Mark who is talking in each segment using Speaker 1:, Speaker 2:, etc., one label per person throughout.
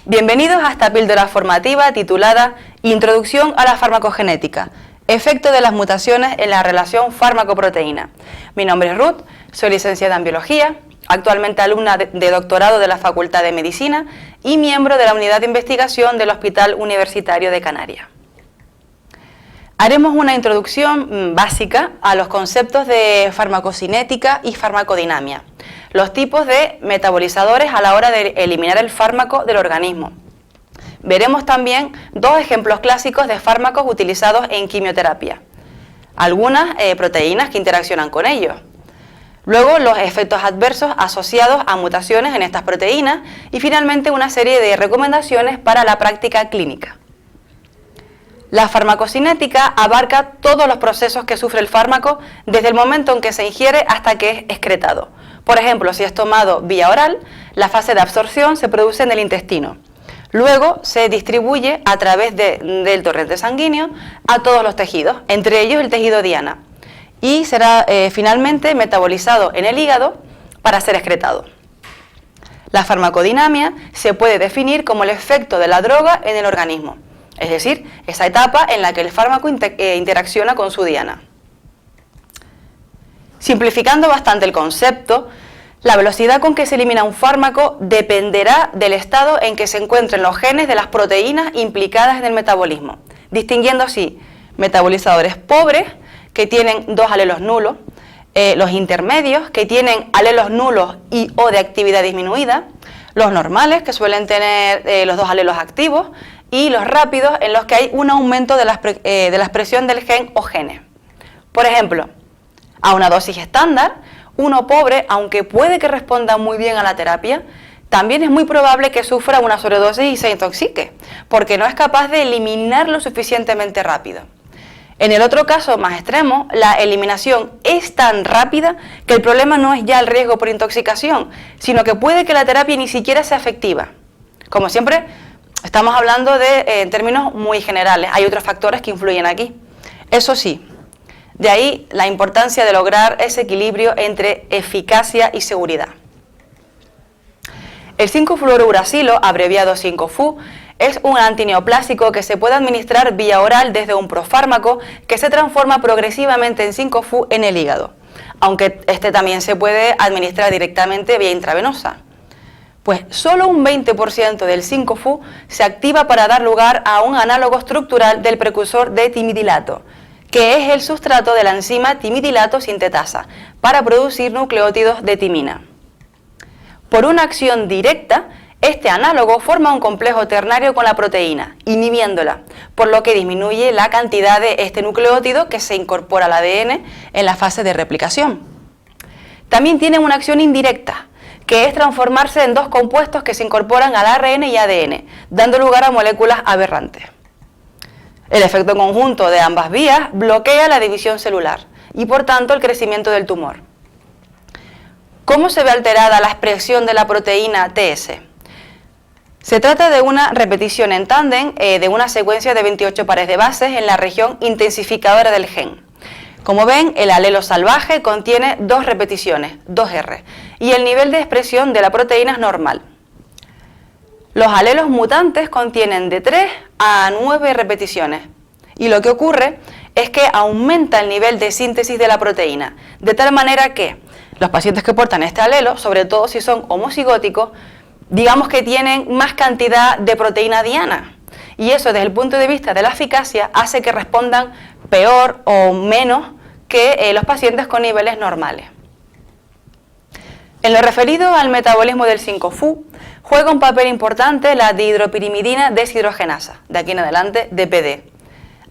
Speaker 1: Bienvenidos a esta píldora formativa titulada Introducción a la farmacogenética, efecto de las mutaciones en la relación fármaco-proteína. Mi nombre es Ruth, soy licenciada en Biología, actualmente alumna de doctorado de la Facultad de Medicina y miembro de la Unidad de Investigación del Hospital Universitario de Canarias. Haremos una introducción básica a los conceptos de farmacocinética y farmacodinamia, los tipos de metabolizadores a la hora de eliminar el fármaco del organismo. Veremos también dos ejemplos clásicos de fármacos utilizados en quimioterapia, algunas proteínas que interaccionan con ellos. Luego los efectos adversos asociados a mutaciones en estas proteínas y finalmente una serie de recomendaciones para la práctica clínica. La farmacocinética abarca todos los procesos que sufre el fármaco desde el momento en que se ingiere hasta que es excretado. Por ejemplo, si es tomado vía oral, la fase de absorción se produce en el intestino. Luego se distribuye a través del torrente sanguíneo a todos los tejidos, entre ellos el tejido diana, y será finalmente metabolizado en el hígado para ser excretado. La farmacodinamia se puede definir como el efecto de la droga en el organismo, es decir, esa etapa en la que el fármaco interacciona con su diana. Simplificando bastante el concepto, la velocidad con que se elimina un fármaco dependerá del estado en que se encuentren los genes de las proteínas implicadas en el metabolismo, distinguiendo así metabolizadores pobres, que tienen dos alelos nulos, los intermedios, que tienen alelos nulos y o de actividad disminuida, los normales, que suelen tener los dos alelos activos, y los rápidos, en los que hay un aumento de la expresión del gen o genes. Por ejemplo, a una dosis estándar, uno pobre, aunque puede que responda muy bien a la terapia, también es muy probable que sufra una sobredosis y se intoxique, porque no es capaz de eliminarlo suficientemente rápido. En el otro caso más extremo, la eliminación es tan rápida que el problema no es ya el riesgo por intoxicación, sino que puede que la terapia ni siquiera sea efectiva. Como siempre, estamos hablando en términos muy generales, hay otros factores que influyen aquí. Eso sí, de ahí la importancia de lograr ese equilibrio entre eficacia y seguridad. El 5-fluorouracilo, abreviado 5-FU, es un antineoplásico que se puede administrar vía oral desde un profármaco que se transforma progresivamente en 5-FU en el hígado, aunque este también se puede administrar directamente vía intravenosa. Pues solo un 20% del 5-FU se activa para dar lugar a un análogo estructural del precursor de timidilato, que es el sustrato de la enzima timidilato sintetasa, para producir nucleótidos de timina. Por una acción directa, este análogo forma un complejo ternario con la proteína, inhibiéndola, por lo que disminuye la cantidad de este nucleótido que se incorpora al ADN en la fase de replicación. También tiene una acción indirecta, que es transformarse en dos compuestos que se incorporan al ARN y ADN, dando lugar a moléculas aberrantes. El efecto conjunto de ambas vías bloquea la división celular y por tanto el crecimiento del tumor. ¿Cómo se ve alterada la expresión de la proteína TS? Se trata de una repetición en tándem de una secuencia de 28 pares de bases en la región intensificadora del gen. Como ven, el alelo salvaje contiene 2 repeticiones, 2R, y el nivel de expresión de la proteína es normal. Los alelos mutantes contienen de 3 a 9 repeticiones, y lo que ocurre es que aumenta el nivel de síntesis de la proteína, de tal manera que los pacientes que portan este alelo, sobre todo si son homocigóticos, digamos que tienen más cantidad de proteína diana, y eso desde el punto de vista de la eficacia hace que respondan peor o menos que los pacientes con niveles normales. En lo referido al metabolismo del 5-FU, juega un papel importante la dihidropirimidina deshidrogenasa, de aquí en adelante DPD.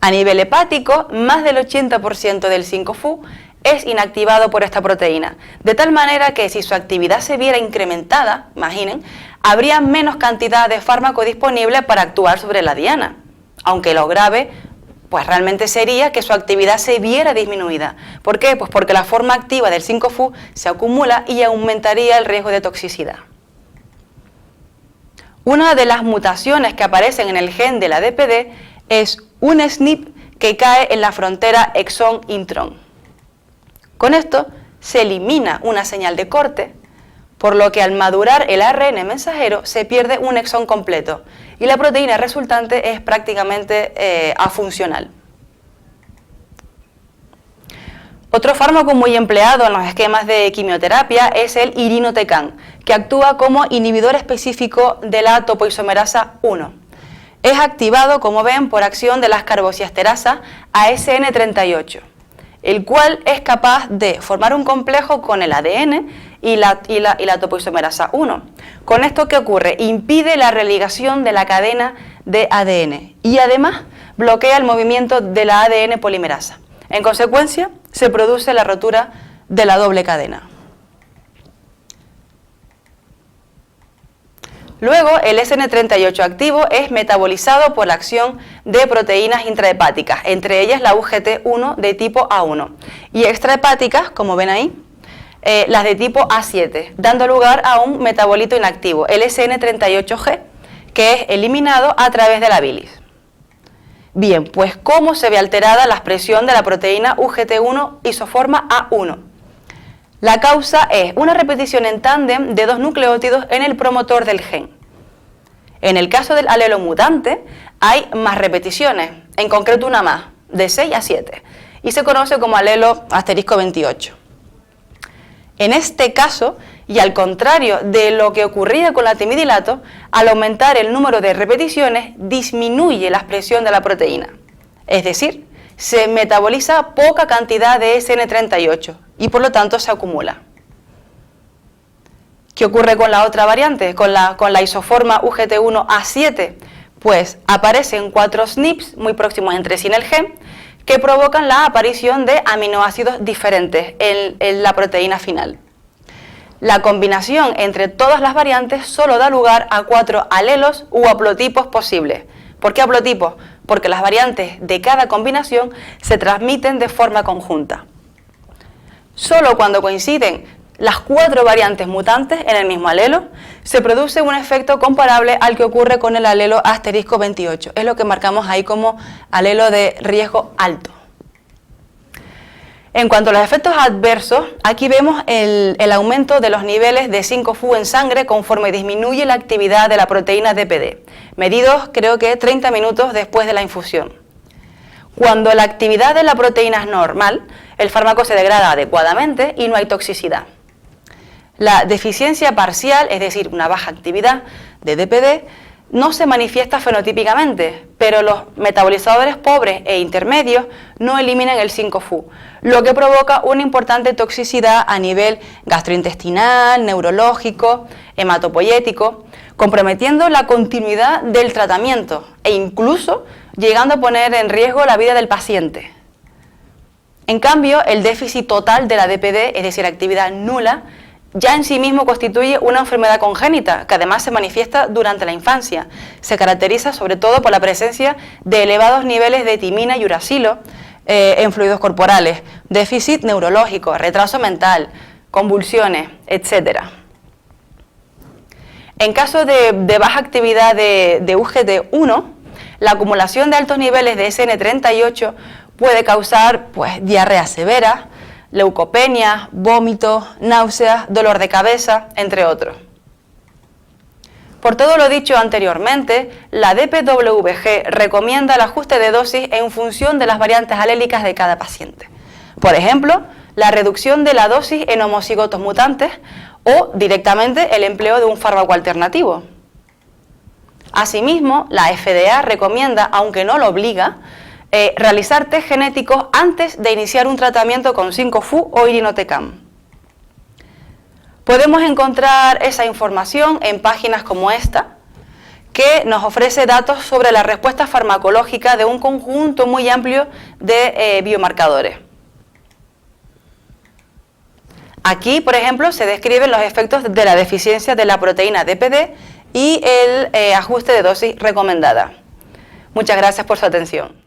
Speaker 1: A nivel hepático, más del 80% del 5-FU es inactivado por esta proteína, de tal manera que si su actividad se viera incrementada, imaginen, habría menos cantidad de fármaco disponible para actuar sobre la diana, aunque lo grave pues realmente sería que su actividad se viera disminuida. ¿Por qué? Pues porque la forma activa del 5-FU se acumula y aumentaría el riesgo de toxicidad. Una de las mutaciones que aparecen en el gen de la DPD es un SNP que cae en la frontera exón-intrón. Con esto se elimina una señal de corte, por lo que al madurar el ARN mensajero se pierde un exón completo y la proteína resultante es prácticamente afuncional. Otro fármaco muy empleado en los esquemas de quimioterapia es el irinotecan, que actúa como inhibidor específico de la topoisomerasa 1. Es activado, como ven, por acción de las carbosiasterasa ASN38, el cual es capaz de formar un complejo con el ADN y la topoisomerasa 1. Con esto, ¿qué ocurre? Impide la religación de la cadena de ADN y además bloquea el movimiento de la ADN polimerasa. En consecuencia, se produce la rotura de la doble cadena. Luego, el SN38 activo es metabolizado por la acción de proteínas intrahepáticas, entre ellas la UGT1 de tipo A1 y extrahepáticas, como ven ahí, las de tipo A7, dando lugar a un metabolito inactivo, el SN38G, que es eliminado a través de la bilis. Bien, pues ¿cómo se ve alterada la expresión de la proteína UGT1 isoforma A1? La causa es una repetición en tándem de dos nucleótidos en el promotor del gen. En el caso del alelo mutante hay más repeticiones, en concreto una más, de 6 a 7, y se conoce como alelo *28. En este caso, y al contrario de lo que ocurría con la timidilato, al aumentar el número de repeticiones disminuye la expresión de la proteína. Es decir, se metaboliza poca cantidad de SN38 y por lo tanto se acumula. ¿Qué ocurre con la otra variante, con la isoforma UGT1A7? Pues aparecen 4 SNPs muy próximos entre sí en el gen que provocan la aparición de aminoácidos diferentes en la proteína final. La combinación entre todas las variantes solo da lugar a 4 alelos u haplotipos posibles. ¿Por qué haplotipos? Porque las variantes de cada combinación se transmiten de forma conjunta. Solo cuando coinciden las 4 variantes mutantes en el mismo alelo, se produce un efecto comparable al que ocurre con el alelo *28. Es lo que marcamos ahí como alelo de riesgo alto. En cuanto a los efectos adversos, aquí vemos el aumento de los niveles de 5-FU en sangre conforme disminuye la actividad de la proteína DPD, medidos creo que 30 minutos después de la infusión. Cuando la actividad de la proteína es normal, el fármaco se degrada adecuadamente y no hay toxicidad. La deficiencia parcial, es decir, una baja actividad de DPD, no se manifiesta fenotípicamente, pero los metabolizadores pobres e intermedios no eliminan el 5-FU, lo que provoca una importante toxicidad a nivel gastrointestinal, neurológico, hematopoyético, comprometiendo la continuidad del tratamiento e incluso llegando a poner en riesgo la vida del paciente. En cambio, el déficit total de la DPD, es decir, actividad nula, ya en sí mismo constituye una enfermedad congénita que además se manifiesta durante la infancia. Se caracteriza sobre todo por la presencia de elevados niveles de timina y uracilo en fluidos corporales, déficit neurológico, retraso mental, convulsiones, etc. En caso de baja actividad de UGT1, la acumulación de altos niveles de SN38 puede causar diarrea severa, leucopenia, vómitos, náuseas, dolor de cabeza, entre otros. Por todo lo dicho anteriormente, la DPWG recomienda el ajuste de dosis en función de las variantes alélicas de cada paciente. Por ejemplo, la reducción de la dosis en homocigotos mutantes o directamente el empleo de un fármaco alternativo. Asimismo, la FDA recomienda, aunque no lo obliga, realizar test genéticos antes de iniciar un tratamiento con 5-FU o irinotecan. Podemos encontrar esa información en páginas como esta, que nos ofrece datos sobre la respuesta farmacológica de un conjunto muy amplio de biomarcadores. Aquí, por ejemplo, se describen los efectos de la deficiencia de la proteína DPD y el ajuste de dosis recomendada. Muchas gracias por su atención.